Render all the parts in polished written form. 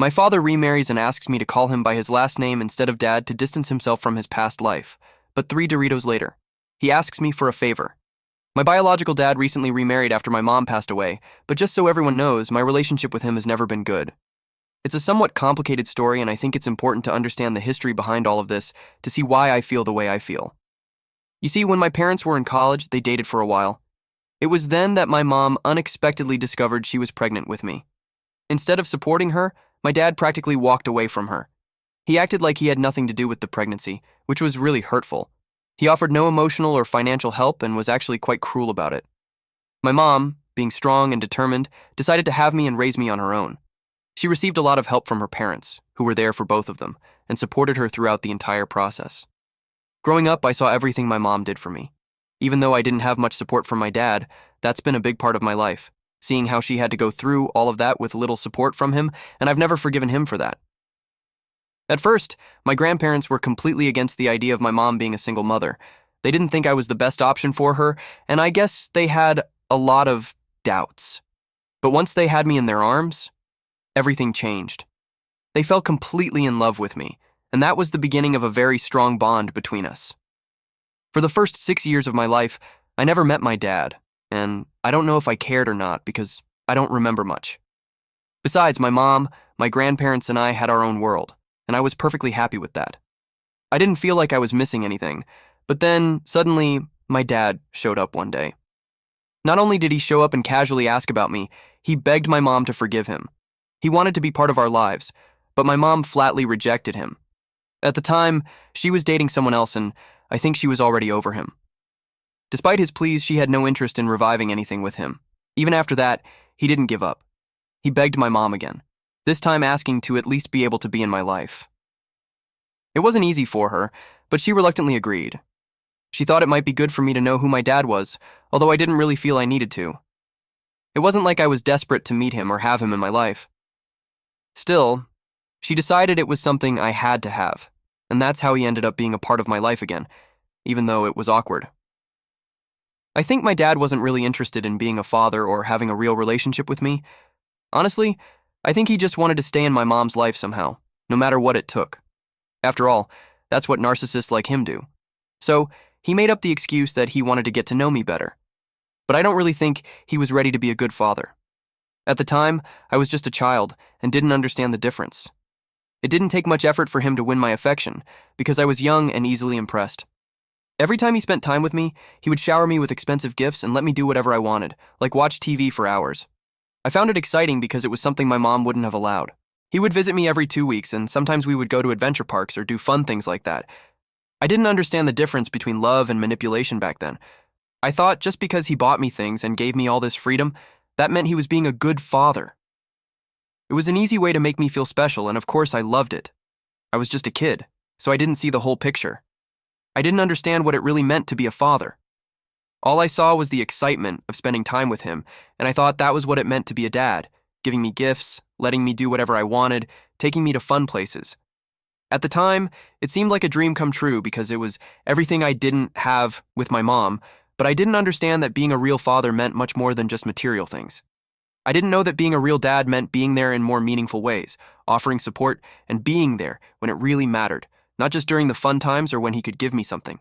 My father remarries and asks me to call him by his last name instead of Dad to distance himself from his past life. But 3 Doritos later, he asks me for a favor. My biological dad recently remarried after my mom passed away, but just so everyone knows, my relationship with him has never been good. It's a somewhat complicated story, and I think it's important to understand the history behind all of this to see why I feel the way I feel. You see, when my parents were in college, they dated for a while. It was then that my mom unexpectedly discovered she was pregnant with me. Instead of supporting her, my dad practically walked away from her. He acted like he had nothing to do with the pregnancy, which was really hurtful. He offered no emotional or financial help and was actually quite cruel about it. My mom, being strong and determined, decided to have me and raise me on her own. She received a lot of help from her parents, who were there for both of them, and supported her throughout the entire process. Growing up, I saw everything my mom did for me. Even though I didn't have much support from my dad, that's been a big part of my life, seeing how she had to go through all of that with little support from him, and I've never forgiven him for that. At first, my grandparents were completely against the idea of my mom being a single mother. They didn't think I was the best option for her, and I guess they had a lot of doubts. But once they had me in their arms, everything changed. They fell completely in love with me, and that was the beginning of a very strong bond between us. For the first 6 years of my life, I never met my dad, and I don't know if I cared or not because I don't remember much. Besides, my mom, my grandparents, and I had our own world, and I was perfectly happy with that. I didn't feel like I was missing anything, but then, suddenly, my dad showed up one day. Not only did he show up and casually ask about me, he begged my mom to forgive him. He wanted to be part of our lives, but my mom flatly rejected him. At the time, she was dating someone else, and I think she was already over him. Despite his pleas, she had no interest in reviving anything with him. Even after that, he didn't give up. He begged my mom again, this time asking to at least be able to be in my life. It wasn't easy for her, but she reluctantly agreed. She thought it might be good for me to know who my dad was, although I didn't really feel I needed to. It wasn't like I was desperate to meet him or have him in my life. Still, she decided it was something I had to have, and that's how he ended up being a part of my life again, even though it was awkward. I think my dad wasn't really interested in being a father or having a real relationship with me. Honestly, I think he just wanted to stay in my mom's life somehow, no matter what it took. After all, that's what narcissists like him do. So, he made up the excuse that he wanted to get to know me better. But I don't really think he was ready to be a good father. At the time, I was just a child and didn't understand the difference. It didn't take much effort for him to win my affection, because I was young and easily impressed. Every time he spent time with me, he would shower me with expensive gifts and let me do whatever I wanted, like watch TV for hours. I found it exciting because it was something my mom wouldn't have allowed. He would visit me every 2 weeks, and sometimes we would go to adventure parks or do fun things like that. I didn't understand the difference between love and manipulation back then. I thought just because he bought me things and gave me all this freedom, that meant he was being a good father. It was an easy way to make me feel special, and of course I loved it. I was just a kid, so I didn't see the whole picture. I didn't understand what it really meant to be a father. All I saw was the excitement of spending time with him, and I thought that was what it meant to be a dad, giving me gifts, letting me do whatever I wanted, taking me to fun places. At the time, it seemed like a dream come true because it was everything I didn't have with my mom, but I didn't understand that being a real father meant much more than just material things. I didn't know that being a real dad meant being there in more meaningful ways, offering support and being there when it really mattered, not just during the fun times or when he could give me something.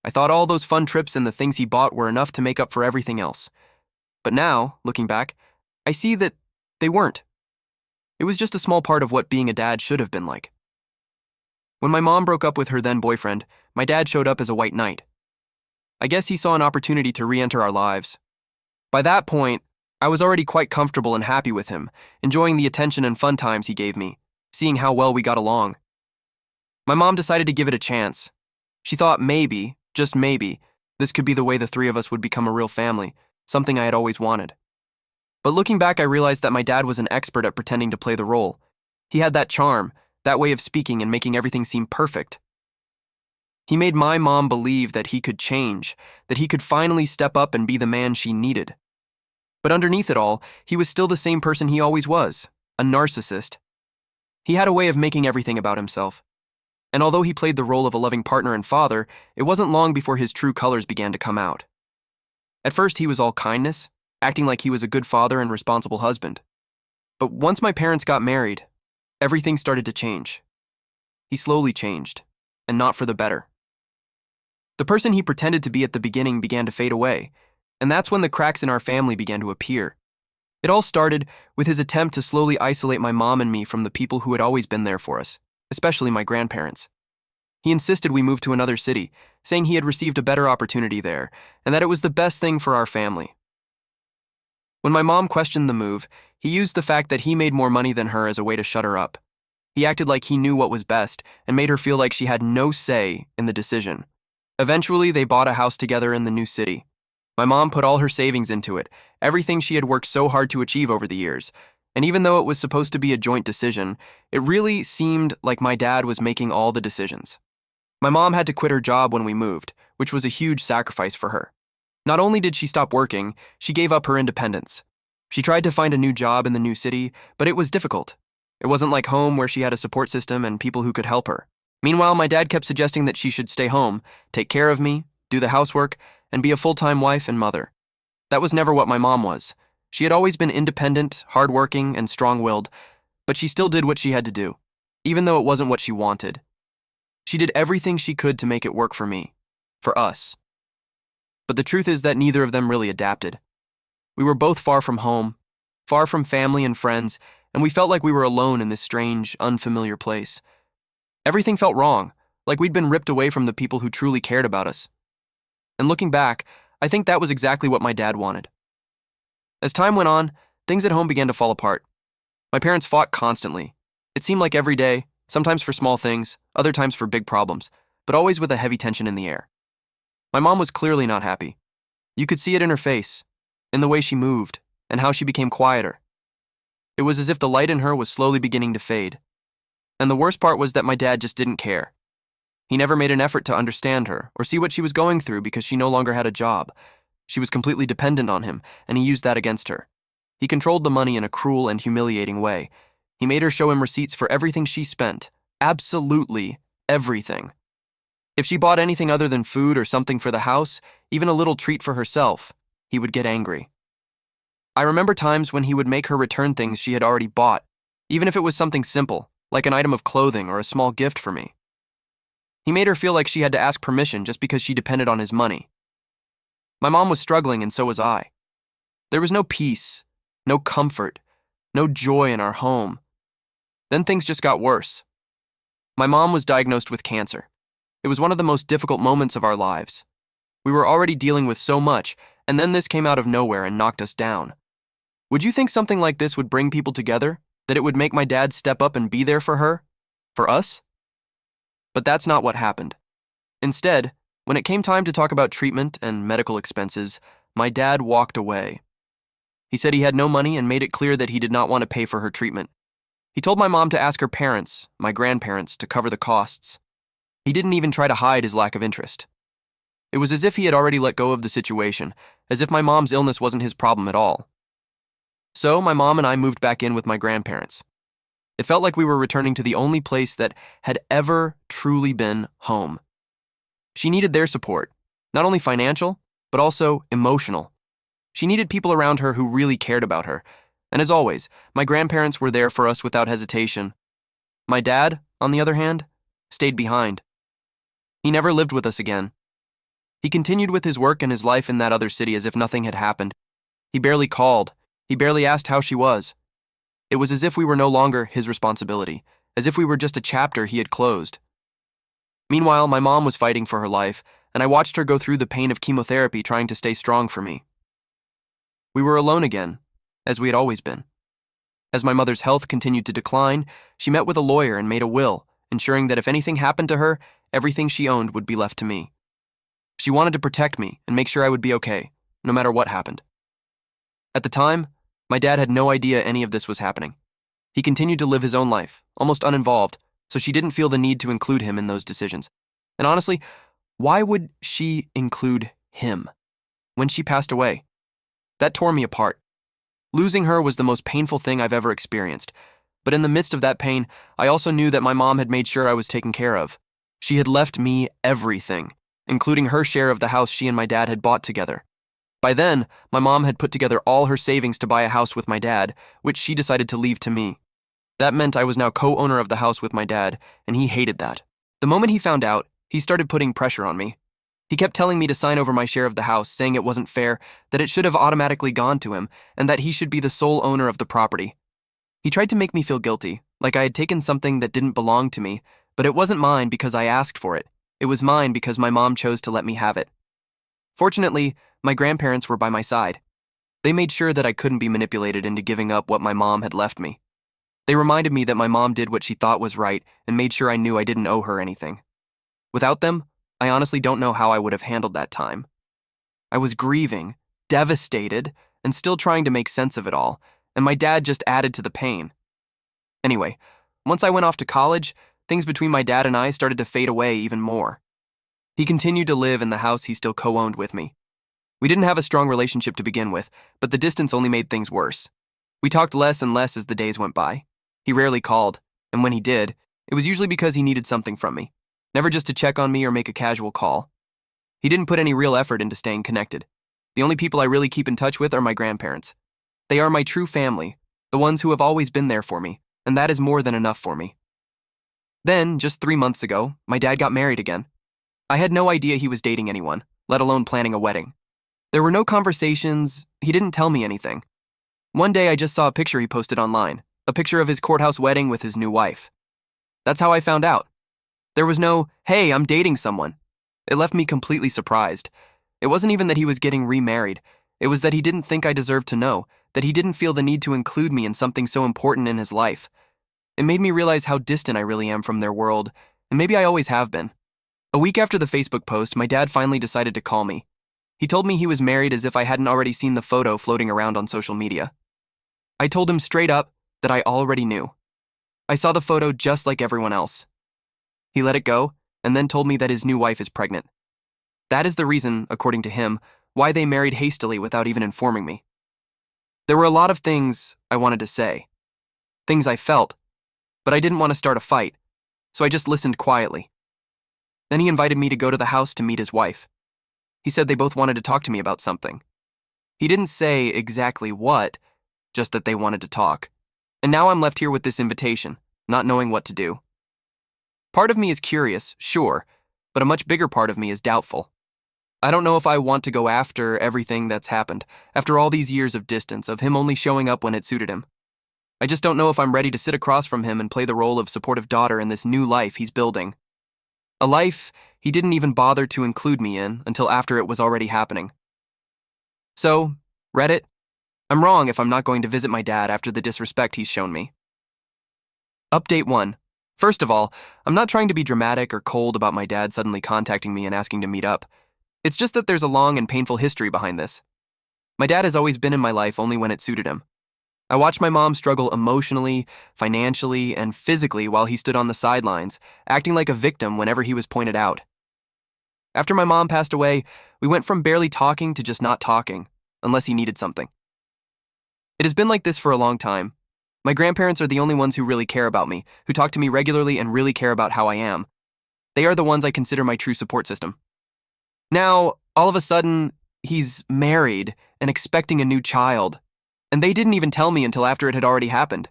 I thought all those fun trips and the things he bought were enough to make up for everything else. But now, looking back, I see that they weren't. It was just a small part of what being a dad should have been like. When my mom broke up with her then boyfriend, my dad showed up as a white knight. I guess he saw an opportunity to re-enter our lives. By that point, I was already quite comfortable and happy with him, enjoying the attention and fun times he gave me, seeing how well we got along. My mom decided to give it a chance. She thought maybe, just maybe, this could be the way the three of us would become a real family, something I had always wanted. But looking back, I realized that my dad was an expert at pretending to play the role. He had that charm, that way of speaking and making everything seem perfect. He made my mom believe that he could change, that he could finally step up and be the man she needed. But underneath it all, he was still the same person he always was, a narcissist. He had a way of making everything about himself. And although he played the role of a loving partner and father, it wasn't long before his true colors began to come out. At first, he was all kindness, acting like he was a good father and responsible husband. But once my parents got married, everything started to change. He slowly changed, and not for the better. The person he pretended to be at the beginning began to fade away, and that's when the cracks in our family began to appear. It all started with his attempt to slowly isolate my mom and me from the people who had always been there for us, especially my grandparents. He insisted we move to another city, saying he had received a better opportunity there, and that it was the best thing for our family. When my mom questioned the move, he used the fact that he made more money than her as a way to shut her up. He acted like he knew what was best and made her feel like she had no say in the decision. Eventually, they bought a house together in the new city. My mom put all her savings into it, everything she had worked so hard to achieve over the years. And even though it was supposed to be a joint decision, it really seemed like my dad was making all the decisions. My mom had to quit her job when we moved, which was a huge sacrifice for her. Not only did she stop working, she gave up her independence. She tried to find a new job in the new city, but it was difficult. It wasn't like home where she had a support system and people who could help her. Meanwhile, my dad kept suggesting that she should stay home, take care of me, do the housework, and be a full-time wife and mother. That was never what my mom was. She had always been independent, hardworking, and strong-willed, but she still did what she had to do, even though it wasn't what she wanted. She did everything she could to make it work for me, for us. But the truth is that neither of them really adapted. We were both far from home, far from family and friends, and we felt like we were alone in this strange, unfamiliar place. Everything felt wrong, like we'd been ripped away from the people who truly cared about us. And looking back, I think that was exactly what my dad wanted. As time went on, things at home began to fall apart. My parents fought constantly. It seemed like every day, sometimes for small things, other times for big problems, but always with a heavy tension in the air. My mom was clearly not happy. You could see it in her face, in the way she moved, and how she became quieter. It was as if the light in her was slowly beginning to fade. And the worst part was that my dad just didn't care. He never made an effort to understand her or see what she was going through because she no longer had a job. She was completely dependent on him, and he used that against her. He controlled the money in a cruel and humiliating way. He made her show him receipts for everything she spent. Absolutely everything. If she bought anything other than food or something for the house, even a little treat for herself, he would get angry. I remember times when he would make her return things she had already bought, even if it was something simple, like an item of clothing or a small gift for me. He made her feel like she had to ask permission just because she depended on his money. My mom was struggling, and so was I. There was no peace, no comfort, no joy in our home. Then things just got worse. My mom was diagnosed with cancer. It was one of the most difficult moments of our lives. We were already dealing with so much, and then this came out of nowhere and knocked us down. Would you think something like this would bring people together? That it would make my dad step up and be there for her? For us? But that's not what happened. Instead, when it came time to talk about treatment and medical expenses, my dad walked away. He said he had no money and made it clear that he did not want to pay for her treatment. He told my mom to ask her parents, my grandparents, to cover the costs. He didn't even try to hide his lack of interest. It was as if he had already let go of the situation, as if my mom's illness wasn't his problem at all. So my mom and I moved back in with my grandparents. It felt like we were returning to the only place that had ever truly been home. She needed their support, not only financial, but also emotional. She needed people around her who really cared about her, and as always, my grandparents were there for us without hesitation. My dad, on the other hand, stayed behind. He never lived with us again. He continued with his work and his life in that other city as if nothing had happened. He barely called. He barely asked how she was. It was as if we were no longer his responsibility, as if we were just a chapter he had closed. Meanwhile, my mom was fighting for her life, and I watched her go through the pain of chemotherapy trying to stay strong for me. We were alone again, as we had always been. As my mother's health continued to decline, she met with a lawyer and made a will, ensuring that if anything happened to her, everything she owned would be left to me. She wanted to protect me and make sure I would be okay, no matter what happened. At the time, my dad had no idea any of this was happening. He continued to live his own life, almost uninvolved, so she didn't feel the need to include him in those decisions. And honestly, why would she include him? When she passed away, that tore me apart. Losing her was the most painful thing I've ever experienced, but in the midst of that pain, I also knew that my mom had made sure I was taken care of. She had left me everything, including her share of the house she and my dad had bought together. By then, my mom had put together all her savings to buy a house with my dad, which she decided to leave to me. That meant I was now co-owner of the house with my dad, and he hated that. The moment he found out, he started putting pressure on me. He kept telling me to sign over my share of the house, saying it wasn't fair, that it should have automatically gone to him, and that he should be the sole owner of the property. He tried to make me feel guilty, like I had taken something that didn't belong to me, but it wasn't mine because I asked for it. It was mine because my mom chose to let me have it. Fortunately, my grandparents were by my side. They made sure that I couldn't be manipulated into giving up what my mom had left me. They reminded me that my mom did what she thought was right and made sure I knew I didn't owe her anything. Without them, I honestly don't know how I would have handled that time. I was grieving, devastated, and still trying to make sense of it all, and my dad just added to the pain. Anyway, once I went off to college, things between my dad and I started to fade away even more. He continued to live in the house he still co-owned with me. We didn't have a strong relationship to begin with, but the distance only made things worse. We talked less and less as the days went by. He rarely called, and when he did, it was usually because he needed something from me, never just to check on me or make a casual call. He didn't put any real effort into staying connected. The only people I really keep in touch with are my grandparents. They are my true family, the ones who have always been there for me, and that is more than enough for me. Then, just 3 months ago, my dad got married again. I had no idea he was dating anyone, let alone planning a wedding. There were no conversations, he didn't tell me anything. One day I just saw a picture he posted online, a picture of his courthouse wedding with his new wife. That's how I found out. There was no, "Hey, I'm dating someone." It left me completely surprised. It wasn't even that he was getting remarried. It was that he didn't think I deserved to know, that he didn't feel the need to include me in something so important in his life. It made me realize how distant I really am from their world, and maybe I always have been. A week after the Facebook post, my dad finally decided to call me. He told me he was married as if I hadn't already seen the photo floating around on social media. I told him straight up that I already knew. I saw the photo just like everyone else. He let it go, and then told me that his new wife is pregnant. That is the reason, according to him, why they married hastily without even informing me. There were a lot of things I wanted to say, things I felt, but I didn't want to start a fight, so I just listened quietly. Then he invited me to go to the house to meet his wife. He said they both wanted to talk to me about something. He didn't say exactly what, just that they wanted to talk. And now I'm left here with this invitation, not knowing what to do. Part of me is curious, sure, but a much bigger part of me is doubtful. I don't know if I want to go after everything that's happened, after all these years of distance, of him only showing up when it suited him. I just don't know if I'm ready to sit across from him and play the role of supportive daughter in this new life he's building. A life he didn't even bother to include me in until after it was already happening. So, Reddit, I'm wrong if I'm not going to visit my dad after the disrespect he's shown me. Update 1. First of all, I'm not trying to be dramatic or cold about my dad suddenly contacting me and asking to meet up. It's just that there's a long and painful history behind this. My dad has always been in my life only when it suited him. I watched my mom struggle emotionally, financially, and physically while he stood on the sidelines, acting like a victim whenever he was pointed out. After my mom passed away, we went from barely talking to just not talking, unless he needed something. It has been like this for a long time. My grandparents are the only ones who really care about me, who talk to me regularly and really care about how I am. They are the ones I consider my true support system. Now, all of a sudden, he's married and expecting a new child, and they didn't even tell me until after it had already happened.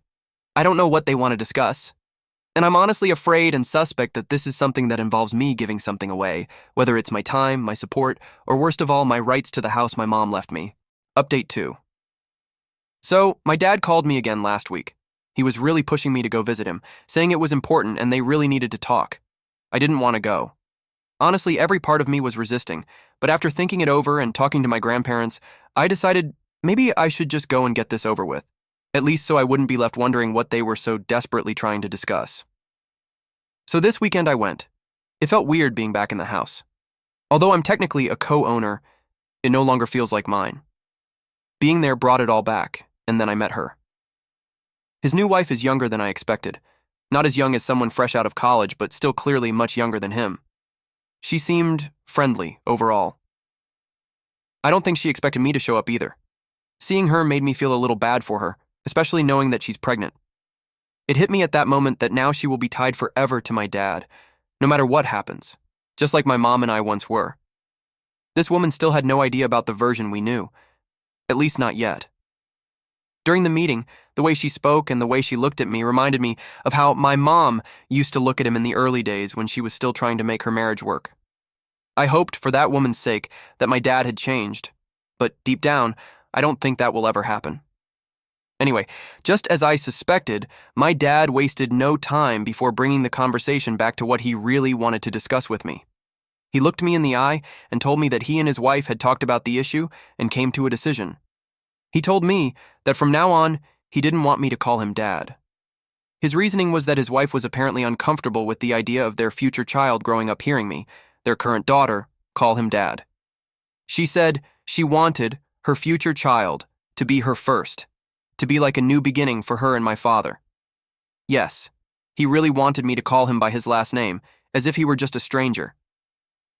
I don't know what they want to discuss. And I'm honestly afraid and suspect that this is something that involves me giving something away, whether it's my time, my support, or worst of all, my rights to the house my mom left me. Update 2. So, my dad called me again last week. He was really pushing me to go visit him, saying it was important and they really needed to talk. I didn't want to go. Honestly, every part of me was resisting, but after thinking it over and talking to my grandparents, I decided maybe I should just go and get this over with, at least so I wouldn't be left wondering what they were so desperately trying to discuss. So this weekend I went. It felt weird being back in the house. Although I'm technically a co-owner, it no longer feels like mine. Being there brought it all back, and then I met her. His new wife is younger than I expected. Not as young as someone fresh out of college, but still clearly much younger than him. She seemed friendly overall. I don't think she expected me to show up either. Seeing her made me feel a little bad for her, especially knowing that she's pregnant. It hit me at that moment that now she will be tied forever to my dad, no matter what happens, just like my mom and I once were. This woman still had no idea about the version we knew, at least not yet. During the meeting, the way she spoke and the way she looked at me reminded me of how my mom used to look at him in the early days when she was still trying to make her marriage work. I hoped, for that woman's sake, that my dad had changed, but deep down, I don't think that will ever happen. Anyway, just as I suspected, my dad wasted no time before bringing the conversation back to what he really wanted to discuss with me. He looked me in the eye and told me that he and his wife had talked about the issue and came to a decision. He told me that from now on, he didn't want me to call him Dad. His reasoning was that his wife was apparently uncomfortable with the idea of their future child growing up hearing me, their current daughter, call him Dad. She said she wanted her future child to be her first, to be like a new beginning for her and my father. Yes, he really wanted me to call him by his last name, as if he were just a stranger.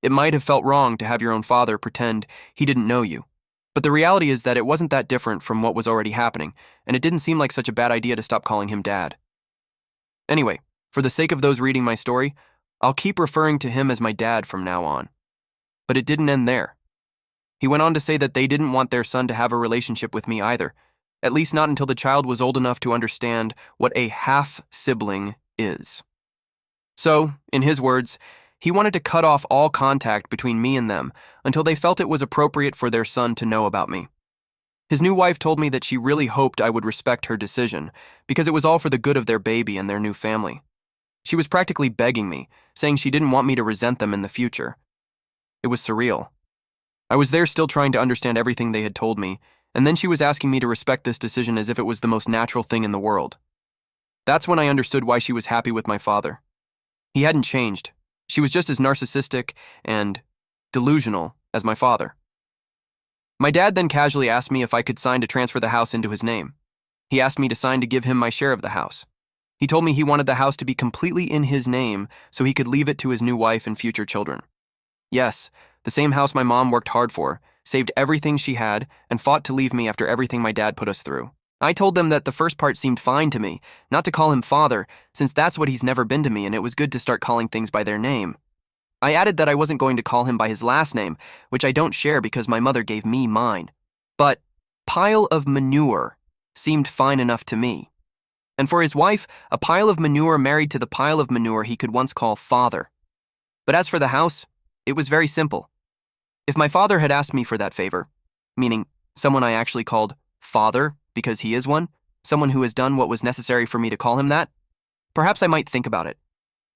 It might have felt wrong to have your own father pretend he didn't know you, but the reality is that it wasn't that different from what was already happening, and it didn't seem like such a bad idea to stop calling him Dad. Anyway, for the sake of those reading my story, I'll keep referring to him as my dad from now on. But it didn't end there. He went on to say that they didn't want their son to have a relationship with me either, at least not until the child was old enough to understand what a half-sibling is. So, in his words, he wanted to cut off all contact between me and them until they felt it was appropriate for their son to know about me. His new wife told me that she really hoped I would respect her decision because it was all for the good of their baby and their new family. She was practically begging me, saying she didn't want me to resent them in the future. It was surreal. I was there still trying to understand everything they had told me, and then she was asking me to respect this decision as if it was the most natural thing in the world. That's when I understood why she was happy with my father. He hadn't changed. She was just as narcissistic and delusional as my father. My dad then casually asked me if I could sign to transfer the house into his name. He asked me to sign to give him my share of the house. He told me he wanted the house to be completely in his name so he could leave it to his new wife and future children. Yes, the same house my mom worked hard for, saved everything she had, and fought to leave me after everything my dad put us through. I told them that the first part seemed fine to me, not to call him father, since that's what he's never been to me, and it was good to start calling things by their name. I added that I wasn't going to call him by his last name, which I don't share because my mother gave me mine. But pile of manure seemed fine enough to me. And for his wife, a pile of manure married to the pile of manure he could once call father. But as for the house, it was very simple. If my father had asked me for that favor, meaning someone I actually called father because he is one, someone who has done what was necessary for me to call him that, perhaps I might think about it.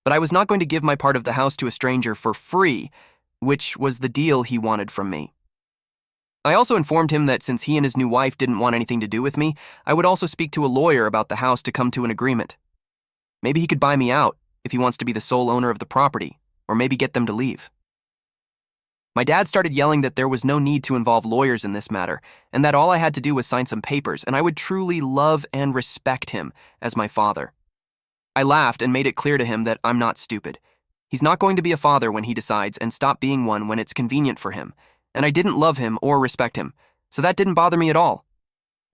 But I was not going to give my part of the house to a stranger for free, which was the deal he wanted from me. I also informed him that since he and his new wife didn't want anything to do with me, I would also speak to a lawyer about the house to come to an agreement. Maybe he could buy me out if he wants to be the sole owner of the property, or maybe get them to leave. My dad started yelling that there was no need to involve lawyers in this matter, and that all I had to do was sign some papers, and I would truly love and respect him as my father. I laughed and made it clear to him that I'm not stupid. He's not going to be a father when he decides and stop being one when it's convenient for him. And I didn't love him or respect him, so that didn't bother me at all.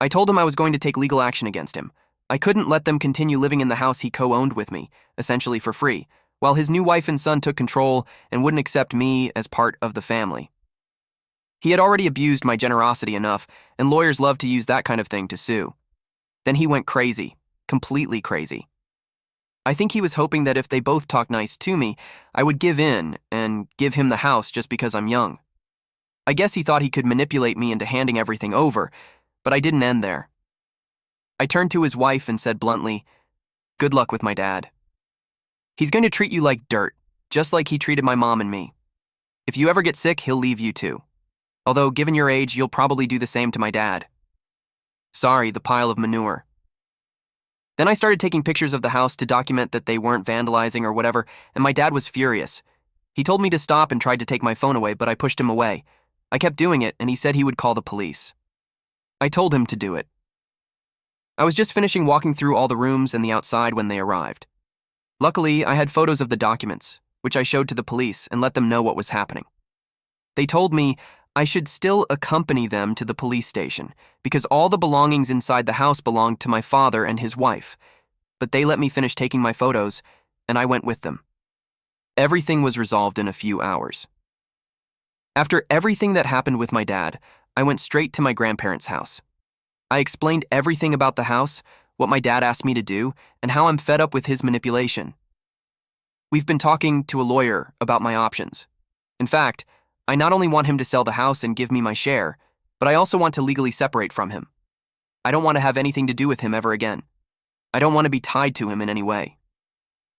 I told him I was going to take legal action against him. I couldn't let them continue living in the house he co-owned with me, essentially for free, while his new wife and son took control and wouldn't accept me as part of the family. He had already abused my generosity enough, and lawyers love to use that kind of thing to sue. Then he went crazy, completely crazy. I think he was hoping that if they both talked nice to me, I would give in and give him the house just because I'm young. I guess he thought he could manipulate me into handing everything over, but I didn't end there. I turned to his wife and said bluntly, "Good luck with my dad. He's going to treat you like dirt, just like he treated my mom and me. If you ever get sick, he'll leave you too. Although, given your age, you'll probably do the same to my dad. Sorry, the pile of manure." Then I started taking pictures of the house to document that they weren't vandalizing or whatever, and my dad was furious. He told me to stop and tried to take my phone away, but I pushed him away. I kept doing it, and he said he would call the police. I told him to do it. I was just finishing walking through all the rooms and the outside when they arrived. Luckily, I had photos of the documents, which I showed to the police and let them know what was happening. They told me I should still accompany them to the police station because all the belongings inside the house belonged to my father and his wife, but they let me finish taking my photos, and I went with them. Everything was resolved in a few hours. After everything that happened with my dad, I went straight to my grandparents' house. I explained everything about the house, what my dad asked me to do, and how I'm fed up with his manipulation. We've been talking to a lawyer about my options. In fact, I not only want him to sell the house and give me my share, but I also want to legally separate from him. I don't want to have anything to do with him ever again. I don't want to be tied to him in any way.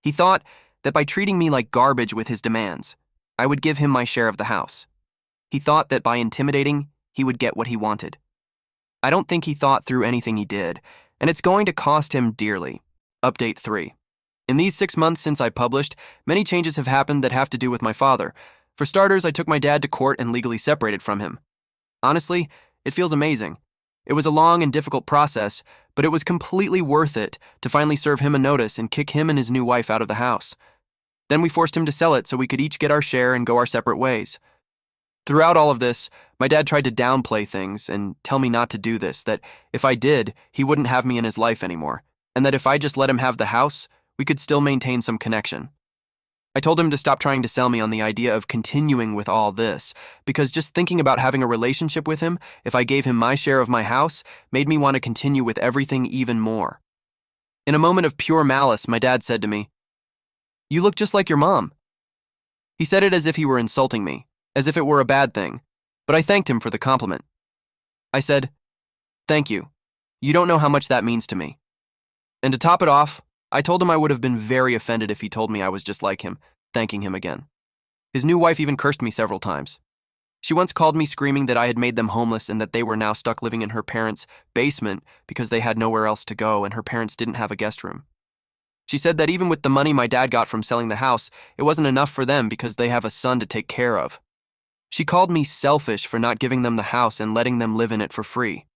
He thought that by treating me like garbage with his demands, I would give him my share of the house. He thought that by intimidating, he would get what he wanted. I don't think he thought through anything he did, and it's going to cost him dearly. Update 3. In these 6 months since I published, many changes have happened that have to do with my father. For starters, I took my dad to court and legally separated from him. Honestly, it feels amazing. It was a long and difficult process, but it was completely worth it to finally serve him a notice and kick him and his new wife out of the house. Then we forced him to sell it so we could each get our share and go our separate ways. Throughout all of this, my dad tried to downplay things and tell me not to do this, that if I did, he wouldn't have me in his life anymore, and that if I just let him have the house, we could still maintain some connection. I told him to stop trying to sell me on the idea of continuing with all this, because just thinking about having a relationship with him, if I gave him my share of my house, made me want to continue with everything even more. In a moment of pure malice, my dad said to me, "You look just like your mom." He said it as if he were insulting me, as if it were a bad thing, but I thanked him for the compliment. I said, "Thank you. You don't know how much that means to me." And to top it off, I told him I would have been very offended if he told me I was just like him, thanking him again. His new wife even cursed me several times. She once called me screaming that I had made them homeless and that they were now stuck living in her parents' basement because they had nowhere else to go and her parents didn't have a guest room. She said that even with the money my dad got from selling the house, it wasn't enough for them because they have a son to take care of. She called me selfish for not giving them the house and letting them live in it for free.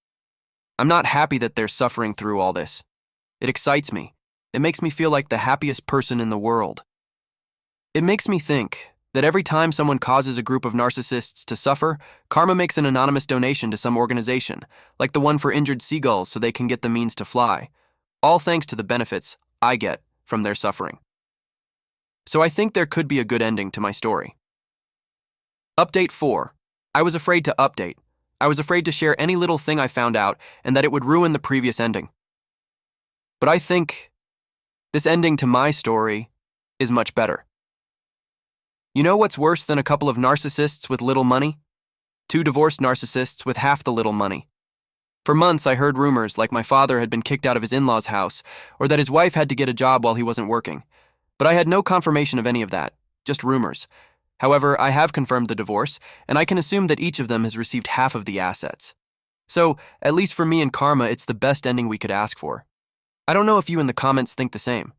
I'm not happy that they're suffering through all this. It excites me. It makes me feel like the happiest person in the world. It makes me think that every time someone causes a group of narcissists to suffer, karma makes an anonymous donation to some organization, like the one for injured seagulls so they can get the means to fly, all thanks to the benefits I get from their suffering. So I think there could be a good ending to my story. Update 4. I was afraid to update. I was afraid to share any little thing I found out and that it would ruin the previous ending. But I think this ending to my story is much better. You know what's worse than a couple of narcissists with little money? 2 divorced narcissists with half the little money. For months, I heard rumors like my father had been kicked out of his in-laws' house or that his wife had to get a job while he wasn't working. But I had no confirmation of any of that, just rumors. However, I have confirmed the divorce, and I can assume that each of them has received half of the assets. So, at least for me and Karma, it's the best ending we could ask for. I don't know if you in the comments think the same.